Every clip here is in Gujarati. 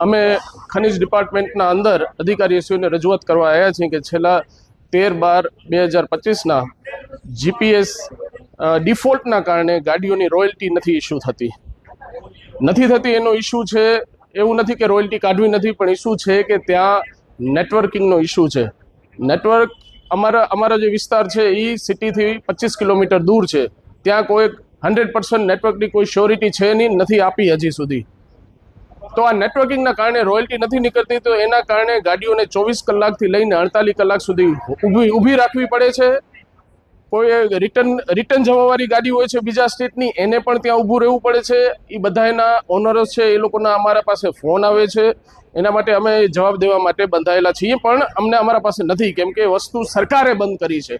અમે ખનિજ ડિપાર્ટમેન્ટના અંદર અધિકારીઓને રજૂઆત કરવા આવ્યા છીએ કે છેલ્લા 13/12/2025ના જીપીએસ ડિફોલ્ટના કારણે ગાડીઓની રોયલ્ટી નથી ઇસ્યુ થતી એનો ઇસ્યુ છે। એવું નથી કે રોયલ્ટી કાઢવી નથી, પણ ઇસ્યુ છે કે ત્યાં નેટવર્કિંગનો ઇસ્યુ છે। નેટવર્ક અમારા જે વિસ્તાર છે એ સિટીથી 25 કિલોમીટર દૂર છે, ત્યાં કોઈ 100% નેટવર્કની કોઈ શ્યોરિટી છે નહીં, નથી આપી હજી સુધી। તો આ નેટવર્કિંગના કારણે રોયલ્ટી નથી નીકળતી, તો એના કારણે ગાડીઓને 24 કલાકથી લઈને 48 કલાક સુધી ઊભી રાખવી પડે છે। કોઈ રિટર્ન જવાવાળી ગાડી હોય છે બીજા સ્ટેટની, એને પણ ત્યાં ઊભું રહેવું પડે છે। એ બધાના ઓનરો છે, એ લોકોના અમારા પાસે ફોન આવે છે, એના માટે અમે જવાબ દેવા માટે બંધાયેલા છીએ, પણ અમને અમારા પાસે નથી, કેમ કે વસ્તુ સરકારે બંધ કરી છે।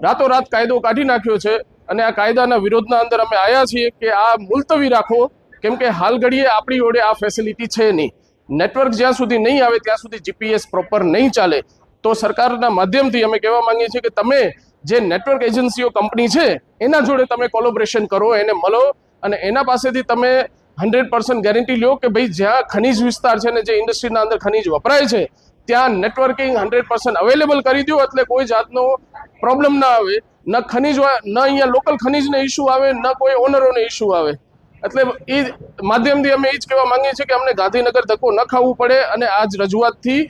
રાતોરાત કાયદો કાઢી નાખ્યો છે અને આ કાયદાના વિરોધના અંદર અમે આવ્યા છીએ કે આ મુલતવી રાખો, કેમ કે હાલ ઘડીએ આપણી જોડે આ ફેસિલિટી છે નહીં। નેટવર્ક જ્યાં સુધી નહીં આવે ત્યાં સુધી જીપીએસ પ્રોપર નહીં ચાલે। તો સરકારના માધ્યમથી અમે કહેવા માંગીએ છીએ કે તમે જે નેટવર્ક એજન્સીઓ કંપની છે એના જોડે તમે કોલોબરેશન કરો, એને મળો અને એના પાસેથી તમે 100% ગેરંટી લો કે ભાઈ જ્યાં ખનીજ વિસ્તાર છે ને જે ઇન્ડસ્ટ્રીના અંદર ખનીજ વપરાય છે ત્યાં નેટવર્કિંગ 100% અવેલેબલ કરી દો, એટલે કોઈ જાતનો પ્રોબ્લેમ ના આવે, ન ખનીજ ન અહીંયા લોકલ ખનીજને ઇસ્યુ આવે, ન કોઈ ઓનરોને ઇસ્યુ આવે। એટલે એ માધ્યમથી અમે એ જ કહેવા માંગીએ છીએ કે અમને ગાંધીનગર ધક્કો ન ખાવું પડે અને આજ રજૂઆતથી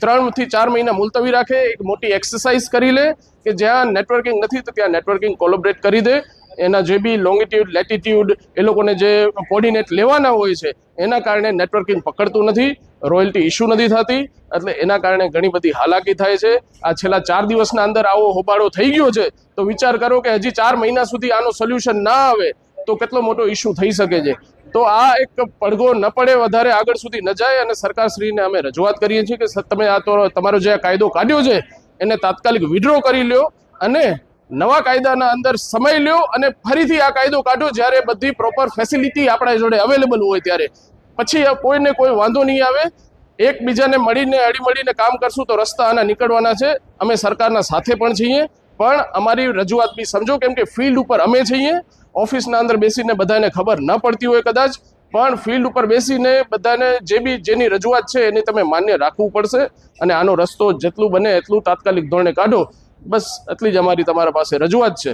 3 થી 4 મહિના મુલતવી રાખે, એક મોટી એક્સરસાઇઝ કરી લે કે જ્યાં નેટવર્કિંગ નથી તો ત્યાં નેટવર્કિંગ કોલોબરેટ કરી દે। એના જે બી લોંગિટ્યુડ લેટિટ્યુડ એ લોકોને જે કોર્ડિનેટ લેવાના હોય છે એના કારણે નેટવર્કિંગ પકડતું નથી, રોયલ્ટી ઇસ્યુ નથી થતી, એટલે એના કારણે ઘણી બધી હાલાકી થાય છે। આ છેલ્લા 4 દિવસના અંદર આવો હોબાળો થઈ ગયો છે, તો વિચાર કરો કે હજી 4 મહિના સુધી આનો સોલ્યુશન ના આવે તો કેટલો મોટો ઇસ્યુ થઈ શકે છે। તો આ એક પડઘો ન પડે, વધારે આગળ સુધી ન જાય, અને સરકારશ્રીને અમે રજૂઆત કરીએ છીએ કે તમે આ તો તમારો જે આ કાયદો કાઢ્યો છે એને તાત્કાલિક વિડ્રો કરી લ્યો અને નવા કાયદાના અંદર સમય લ્યો અને ફરીથી આ કાયદો કાઢો જ્યારે બધી પ્રોપર ફેસિલિટી આપણા જોડે અવેલેબલ હોય ત્યારે, પછી કોઈને કોઈ વાંધો નહીં આવે। એકબીજાને મળીને હળીમળીને કામ કરશું તો રસ્તા આના નીકળવાના છે। અમે સરકારના સાથે પણ છીએ, પણ અમારી રજૂઆત બી સમજો, કેમ કે ફિલ્ડ ઉપર અમે છીએ। ઓફિસના અંદર બેસીને બધાને ખબર ન પડતી હોય કદાચ, પણ ફિલ્ડ ઉપર બેસીને બધાને જેની રજૂઆત છે એની તમે માન્ય રાખવું પડશે અને આનો રસ્તો જેટલું બને એટલું તાત્કાલિક ધોરણે કાઢો। બસ એટલી જ અમારી તમારા પાસે રજૂઆત છે।